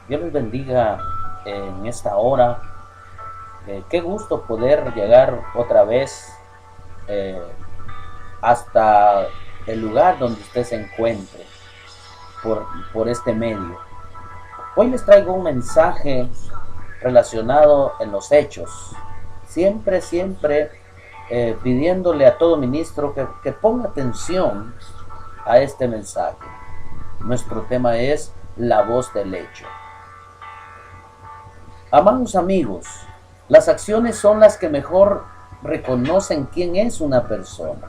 Dios les bendiga en esta hora. Qué gusto poder llegar otra vez eh, hasta el lugar donde usted se encuentre por este medio. Hoy les traigo un mensaje relacionado en los hechos. Siempre pidiéndole a todo ministro que ponga atención a este mensaje. Nuestro tema es la voz del hecho. Amados amigos, las acciones son las que mejor reconocen quién es una persona.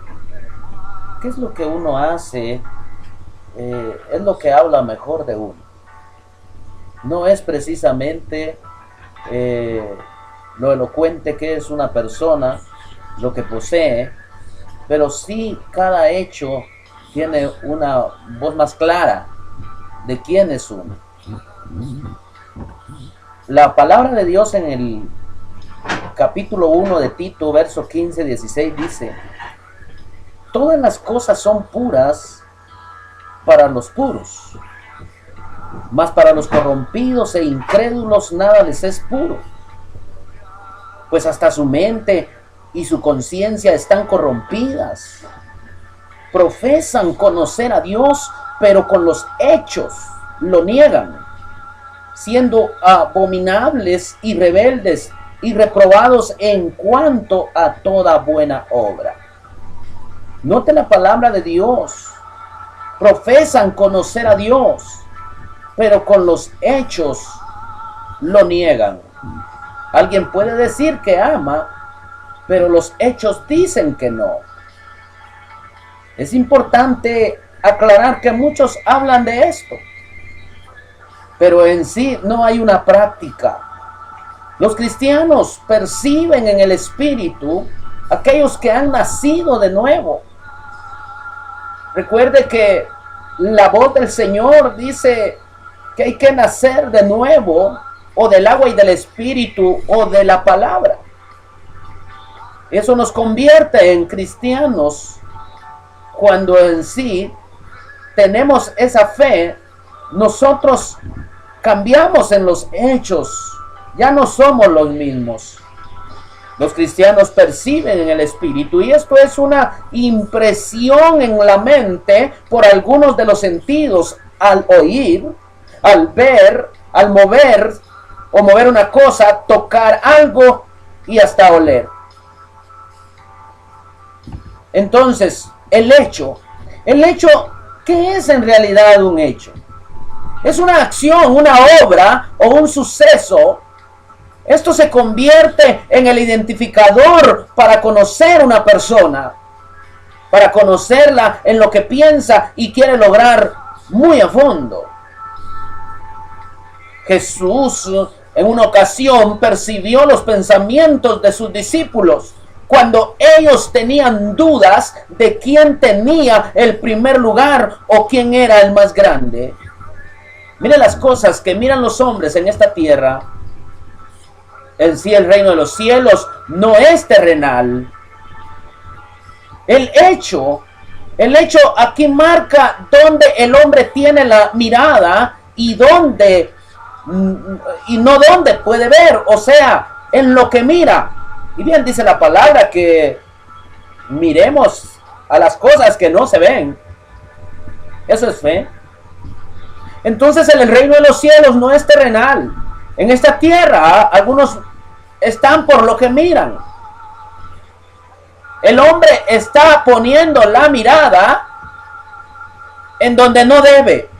¿Qué es lo que uno hace? Es lo que habla mejor de uno. No es precisamente lo elocuente que es una persona, lo que posee, pero sí cada hecho tiene una voz más clara de quién es uno. La palabra de Dios en el capítulo 1 de Tito, verso 15-16 dice: todas las cosas son puras para los puros, mas para los corrompidos e incrédulos nada les es puro, pues hasta su mente y su conciencia están corrompidas. Profesan conocer a Dios, pero con los hechos lo niegan, siendo abominables y rebeldes y reprobados en cuanto a toda buena obra. Note la palabra de Dios. Profesan conocer a Dios, pero con los hechos lo niegan. Alguien puede decir que ama, pero los hechos dicen que no. Es importante aclarar que muchos hablan de esto, pero en sí no hay una práctica. Los cristianos perciben en el Espíritu aquellos que han nacido de nuevo. Recuerde que la voz del Señor dice que hay que nacer de nuevo, o del agua y del Espíritu, o de la palabra. Eso nos convierte en cristianos cuando en sí tenemos esa fe. Nosotros cambiamos en los hechos, ya no somos los mismos. Los cristianos perciben en el Espíritu, y esto es una impresión en la mente por algunos de los sentidos, al oír, al ver, al mover, o mover una cosa, tocar algo y hasta oler. Entonces, el hecho, ¿qué es en realidad un hecho? Es una acción, una obra o un suceso. Esto se convierte en el identificador para conocer una persona, para conocerla en lo que piensa y quiere lograr muy a fondo. Jesús en una ocasión percibió los pensamientos de sus discípulos cuando ellos tenían dudas de quién tenía el primer lugar o quién era el más grande. Mire las cosas que miran los hombres en esta tierra. En sí, el reino de los cielos no es terrenal. El hecho aquí marca dónde el hombre tiene la mirada y dónde y no dónde puede ver, o sea, en lo que mira. Y bien dice la palabra que miremos a las cosas que no se ven. Eso es fe. Entonces el reino de los cielos no es terrenal. En esta tierra algunos están por lo que miran. El hombre está poniendo la mirada en donde no debe.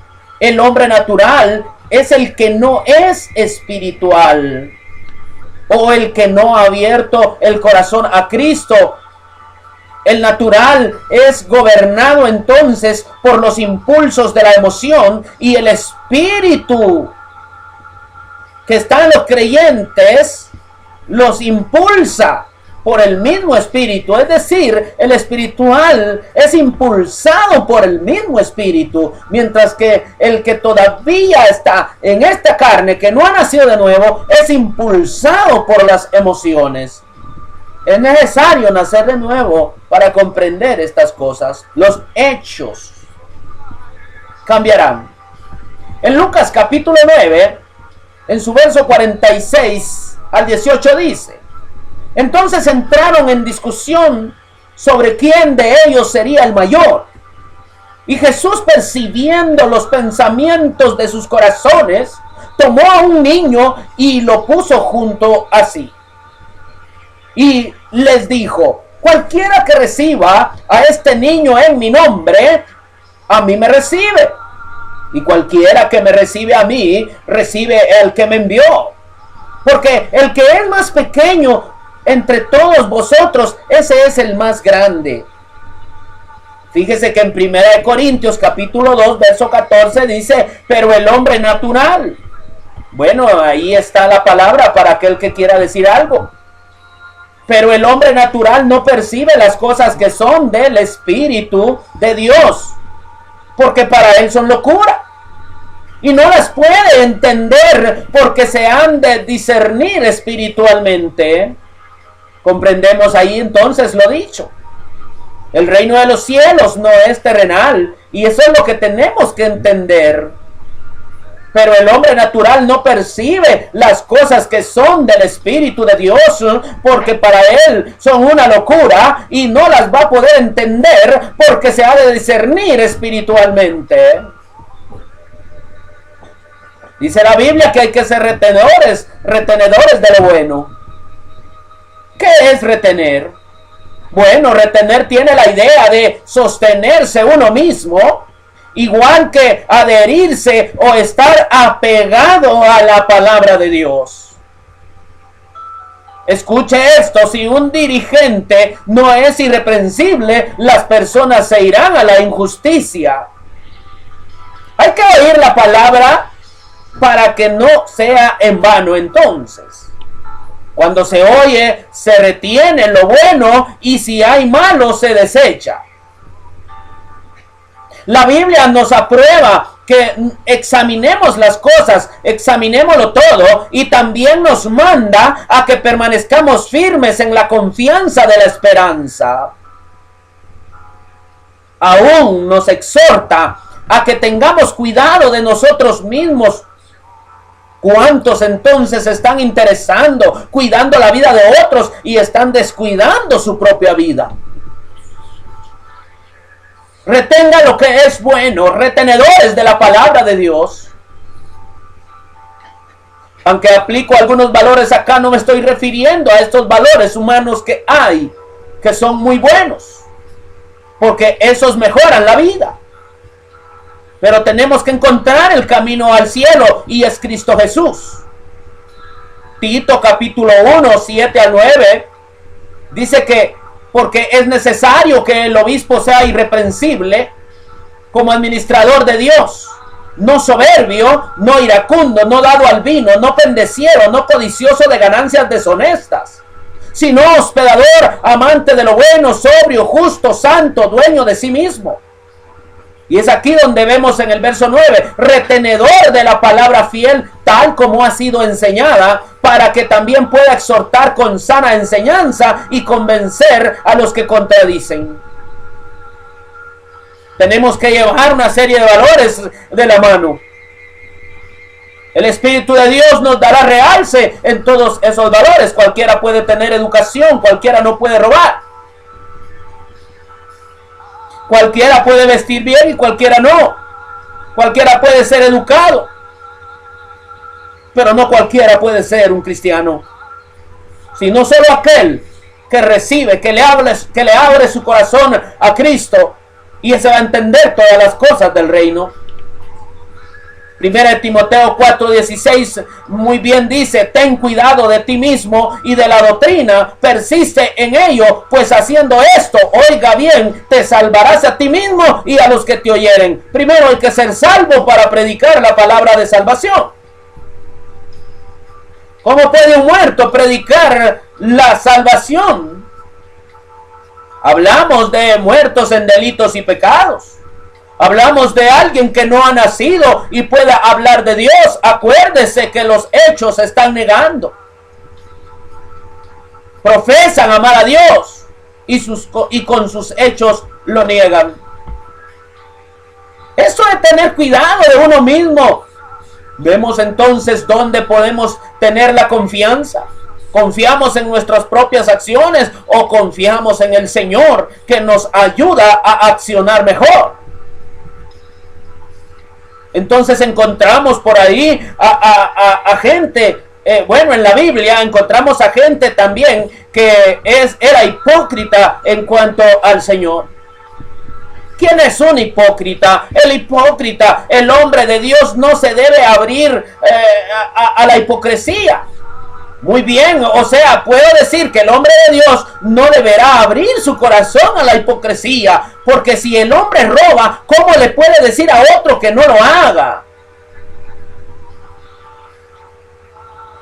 El hombre natural es el que no es espiritual, o el que no ha abierto el corazón a Cristo. El natural es gobernado entonces por los impulsos de la emoción, y el espíritu que está en los creyentes los impulsa por el mismo espíritu. Es decir, el espiritual es impulsado por el mismo espíritu, mientras que el que todavía está en esta carne, que no ha nacido de nuevo, es impulsado por las emociones. Es necesario nacer de nuevo para comprender estas cosas. Los hechos cambiarán. En Lucas capítulo 9, En su verso 46 al 18 dice: entonces entraron en discusión sobre quién de ellos sería el mayor. Y Jesús, percibiendo los pensamientos de sus corazones, tomó a un niño y lo puso junto a sí. Y les dijo: cualquiera que reciba a este niño en mi nombre, a mí me recibe. Y cualquiera que me recibe a mí, recibe el que me envió. Porque el que es más pequeño entre todos vosotros, ese es el más grande. Fíjese que en 1 Corintios capítulo 2, verso 14 dice: pero el hombre natural. Bueno, ahí está la palabra para aquel que quiera decir algo. Pero el hombre natural no percibe las cosas que son del Espíritu de Dios, porque para él son locura. Y no las puede entender porque se han de discernir espiritualmente. Comprendemos ahí entonces lo dicho. El reino de los cielos no es terrenal, y eso es lo que tenemos que entender. Pero el hombre natural no percibe las cosas que son del Espíritu de Dios, porque para él son una locura y no las va a poder entender porque se ha de discernir espiritualmente. Dice la Biblia que hay que ser retenedores de lo bueno. ¿Qué es retener? Bueno, retener tiene la idea de sostenerse uno mismo, igual que adherirse o estar apegado a la palabra de Dios. Escuche esto: si un dirigente no es irreprensible, las personas se irán a la injusticia. Hay que oír la palabra para que no sea en vano. Entonces, cuando se oye, se retiene lo bueno, y si hay malo, se desecha. La Biblia nos aprueba que examinemos las cosas, examinémoslo todo, y también nos manda a que permanezcamos firmes en la confianza de la esperanza. Aún nos exhorta a que tengamos cuidado de nosotros mismos. ¿Cuántos entonces están interesando, cuidando la vida de otros y están descuidando su propia vida? Retenga lo que es bueno, retenedores de la palabra de Dios. Aunque aplico algunos valores acá, no me estoy refiriendo a estos valores humanos que hay, que son muy buenos, porque esos mejoran la vida. Pero tenemos que encontrar el camino al cielo, y es Cristo Jesús. Tito capítulo 1, 7 a 9, dice que porque es necesario que el obispo sea irreprensible como administrador de Dios, no soberbio, no iracundo, no dado al vino, no pendeciero, no codicioso de ganancias deshonestas, sino hospedador, amante de lo bueno, sobrio, justo, santo, dueño de sí mismo. Y es aquí donde vemos en el verso 9, retenedor de la palabra fiel, tal como ha sido enseñada, para que también pueda exhortar con sana enseñanza y convencer a los que contradicen. Tenemos que llevar una serie de valores de la mano. El Espíritu de Dios nos dará realce en todos esos valores. Cualquiera puede tener educación, cualquiera no puede robar. Cualquiera puede vestir bien y cualquiera no. Cualquiera puede ser educado, pero no cualquiera puede ser un cristiano. Sino solo aquel que recibe, que le abre su corazón a Cristo, y ese va a entender todas las cosas del reino. 1 Timoteo 4:16 muy bien dice: ten cuidado de ti mismo y de la doctrina, persiste en ello, pues haciendo esto, oiga bien, te salvarás a ti mismo y a los que te oyeren. Primero hay que ser salvo para predicar la palabra de salvación. ¿Cómo puede un muerto predicar la salvación? Hablamos de muertos en delitos y pecados. Hablamos de alguien que no ha nacido y pueda hablar de Dios. Acuérdese que los hechos están negando. Profesan amar a Dios y con sus hechos lo niegan. Eso de tener cuidado de uno mismo Vemos entonces dónde podemos tener la confianza. ¿Confiamos en nuestras propias acciones o confiamos en el Señor que nos ayuda a accionar mejor? Entonces encontramos por ahí a gente, bueno, en la Biblia encontramos a gente también que era hipócrita en cuanto al Señor. ¿Quién es un hipócrita? El hipócrita, el hombre de Dios, no se debe abrir a la hipocresía. Muy bien, o sea, puedo decir que el hombre de Dios no deberá abrir su corazón a la hipocresía, porque si el hombre roba, ¿cómo le puede decir a otro que no lo haga?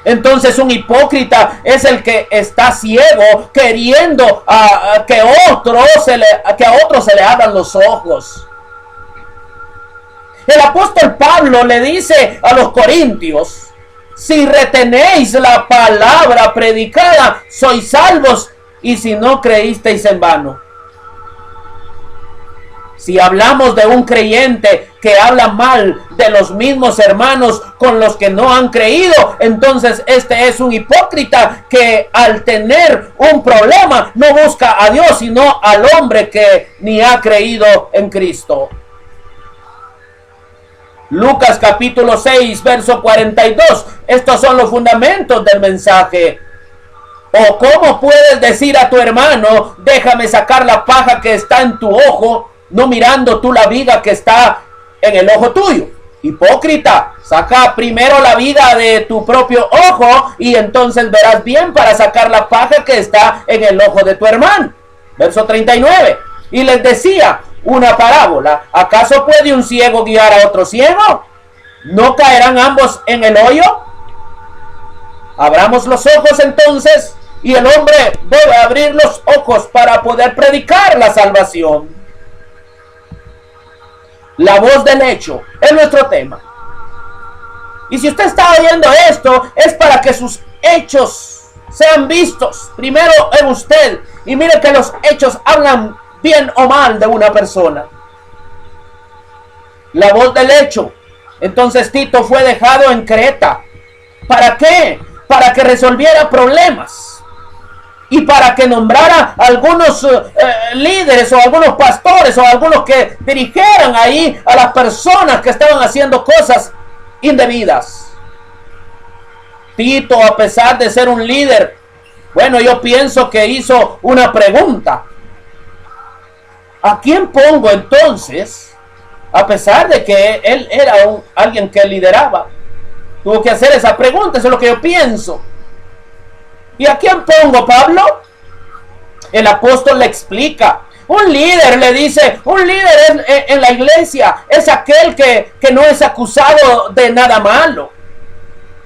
Entonces un hipócrita es el que está ciego queriendo que a otro se le abran los ojos. El apóstol Pablo le dice a los corintios: si retenéis la palabra predicada, sois salvos, y si no, creísteis en vano. Si hablamos de un creyente que habla mal de los mismos hermanos con los que no han creído, entonces este es un hipócrita que al tener un problema no busca a Dios, sino al hombre que ni ha creído en Cristo. Lucas capítulo 6, verso 42. Estos son los fundamentos del mensaje. ¿O cómo puedes decir a tu hermano: déjame sacar la paja que está en tu ojo, no mirando tú la viga que está en el ojo tuyo? Hipócrita, saca primero la viga de tu propio ojo y entonces verás bien para sacar la paja que está en el ojo de tu hermano. Verso 39. Y les decía una parábola: ¿acaso puede un ciego guiar a otro ciego? ¿No caerán ambos en el hoyo? Abramos los ojos entonces, y el hombre debe abrir los ojos para poder predicar la salvación. La voz del hecho es nuestro tema. Y si usted está oyendo esto, es para que sus hechos sean vistos primero en usted. Y mire que los hechos hablan bien o mal de una persona. La voz del hecho. Entonces Tito fue dejado en Creta. ¿Para qué? Para que resolviera problemas. Y para que nombrara algunos líderes o algunos pastores o algunos que dirigieran ahí a las personas que estaban haciendo cosas indebidas. Tito, a pesar de ser un líder, bueno, yo pienso que hizo una pregunta: ¿a quién pongo entonces? A pesar de que él era alguien que lideraba, tuvo que hacer esa pregunta. Eso es lo que yo pienso. ¿Y a quién pongo, Pablo? El apóstol le explica. Un líder, le dice, un líder en la iglesia es aquel que no es acusado de nada malo.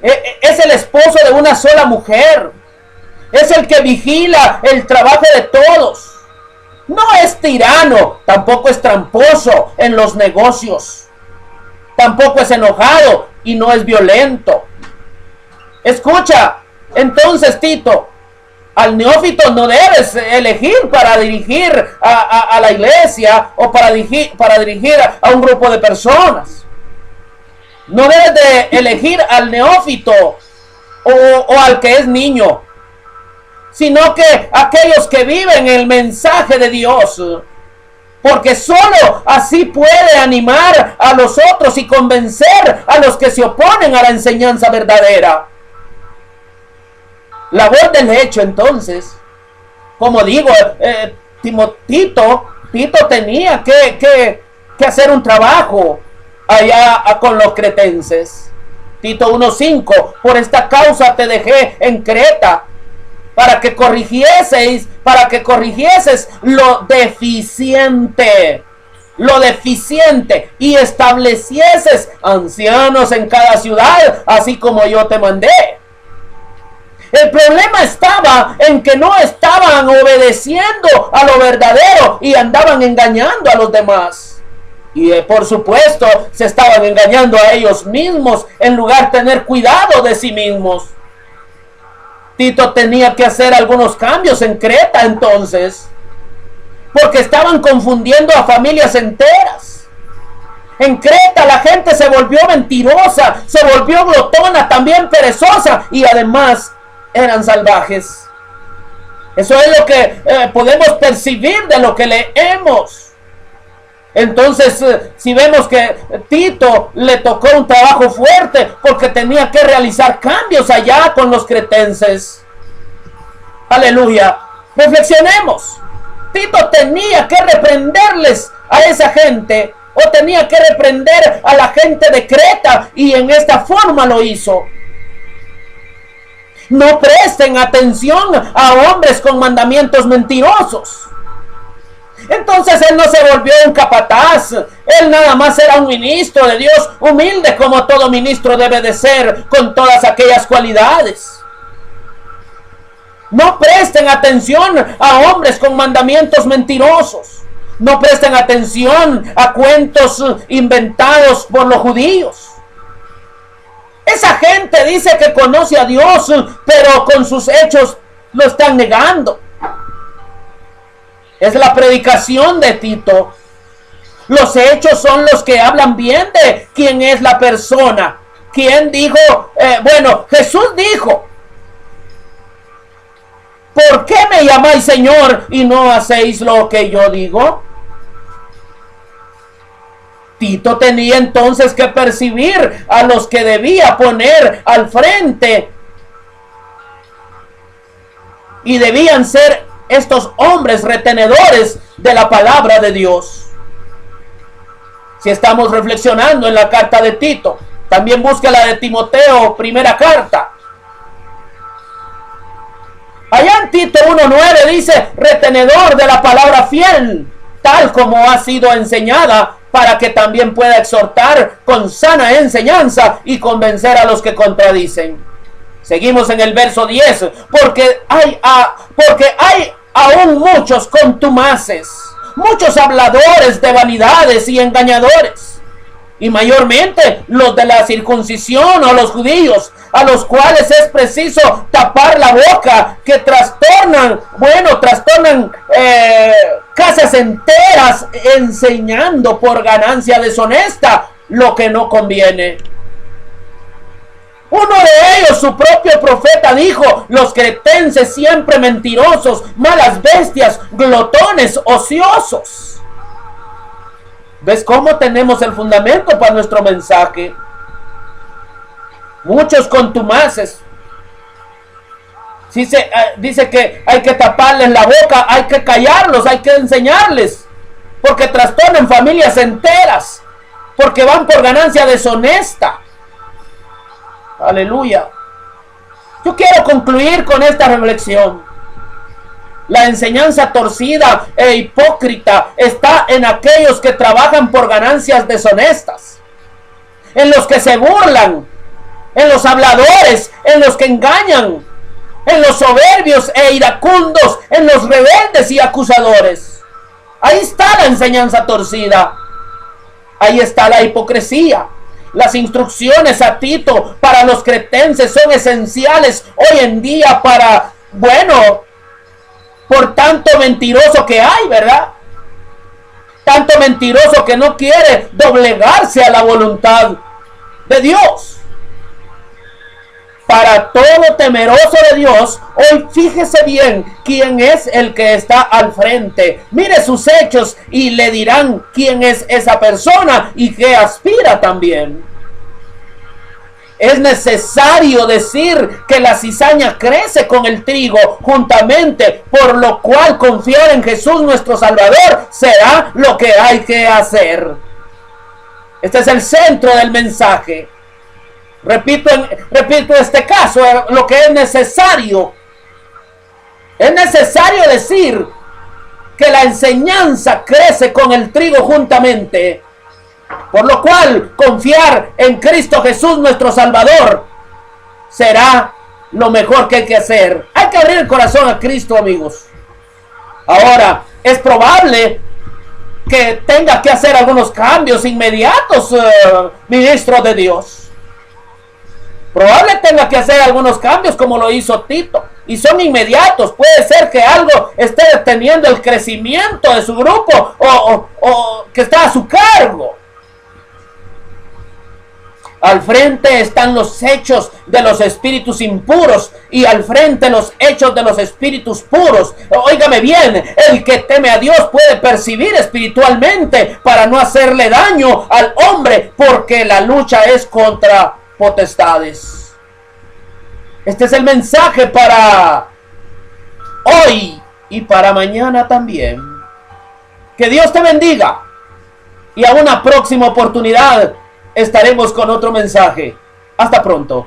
Es el esposo de una sola mujer. Es el que vigila el trabajo de todos. No es tirano, tampoco es tramposo en los negocios. Tampoco es enojado y no es violento. Escucha, entonces Tito, al neófito no debes elegir para dirigir a la iglesia o para dirigir a un grupo de personas. No debes de elegir al neófito o al que es niño, sino que aquellos que viven el mensaje de Dios, porque solo así puede animar a los otros y convencer a los que se oponen a la enseñanza verdadera. La voz del hecho, entonces, como digo, Tito tenía que hacer un trabajo allá con los cretenses. Tito 1:5, por esta causa te dejé en Creta, para que corrigieses lo deficiente y establecieses ancianos en cada ciudad, así como yo te mandé. El problema estaba en que no estaban obedeciendo a lo verdadero y andaban engañando a los demás. Y por supuesto se estaban engañando a ellos mismos en lugar de tener cuidado de sí mismos. Tito tenía que hacer algunos cambios en Creta entonces, porque estaban confundiendo a familias enteras. En Creta la gente se volvió mentirosa, se volvió glotona, también perezosa y además eran salvajes. Eso es lo que podemos percibir de lo que leemos. Entonces, si vemos que Tito le tocó un trabajo fuerte porque tenía que realizar cambios allá con los cretenses. Aleluya. Reflexionemos. Tito tenía que reprenderles a esa gente, o tenía que reprender a la gente de Creta, y en esta forma lo hizo. No presten atención a hombres con mandamientos mentirosos. Entonces él no se volvió un capataz, él nada más era un ministro de Dios, humilde como todo ministro debe de ser, con todas aquellas cualidades. No presten atención a hombres con mandamientos mentirosos. No presten atención a cuentos inventados por los judíos. Esa gente dice que conoce a Dios, pero con sus hechos lo están negando. Es la predicación de Tito. Los hechos son los que hablan bien de quién es la persona. ¿Quién dijo? Jesús dijo: ¿por qué me llamáis Señor y no hacéis lo que yo digo? Tito tenía entonces que percibir a los que debía poner al frente, y debían ser estos hombres retenedores de la palabra de Dios. Si estamos reflexionando en la carta de Tito, también busca la de Timoteo, primera carta. Allá en Tito 1:9 dice: retenedor de la palabra fiel, tal como ha sido enseñada, para que también pueda exhortar con sana enseñanza y convencer a los que contradicen. Seguimos en el verso 10. Porque hay aún muchos contumaces, muchos habladores de vanidades y engañadores, y mayormente los de la circuncisión o los judíos, a los cuales es preciso tapar la boca, que trastornan casas enteras, enseñando por ganancia deshonesta lo que no conviene. Uno de ellos, su propio profeta, dijo: los cretenses siempre mentirosos, malas bestias, glotones, ociosos. ¿Ves cómo tenemos el fundamento para nuestro mensaje? Muchos contumaces. Dice que hay que taparles la boca, hay que callarlos, hay que enseñarles, porque trastornan familias enteras, porque van por ganancia deshonesta. Aleluya. Yo quiero concluir con esta reflexión. La enseñanza torcida e hipócrita está en aquellos que trabajan por ganancias deshonestas, en los que se burlan, en los habladores, en los que engañan, en los soberbios e iracundos, en los rebeldes y acusadores. Ahí está la enseñanza torcida. Ahí está la hipocresía. Las instrucciones a Tito para los cretenses son esenciales hoy en día por tanto mentiroso que hay, ¿verdad? Tanto mentiroso que no quiere doblegarse a la voluntad de Dios. Para todo temeroso de Dios, hoy fíjese bien quién es el que está al frente. Mire sus hechos y le dirán quién es esa persona y qué aspira también. Es necesario decir que la cizaña crece con el trigo juntamente, por lo cual confiar en Jesús nuestro Salvador será lo que hay que hacer. Este es el centro del mensaje. Repito este caso, lo que es necesario. Es necesario decir que la enseñanza crece con el trigo juntamente, por lo cual confiar en Cristo Jesús nuestro Salvador será lo mejor que hay que hacer. Hay que abrir el corazón a Cristo, amigos. Ahora, es probable que tenga que hacer algunos cambios inmediatos, ministro de Dios. Probable tenga que hacer algunos cambios como lo hizo Tito, y son inmediatos. Puede ser que algo esté deteniendo el crecimiento de su grupo o que está a su cargo. Al frente están los hechos de los espíritus impuros y al frente los hechos de los espíritus puros. Óigame bien, el que teme a Dios puede percibir espiritualmente para no hacerle daño al hombre, porque la lucha es contra potestades. Este es el mensaje para hoy y para mañana también. Que Dios te bendiga y a una próxima oportunidad estaremos con otro mensaje. Hasta pronto.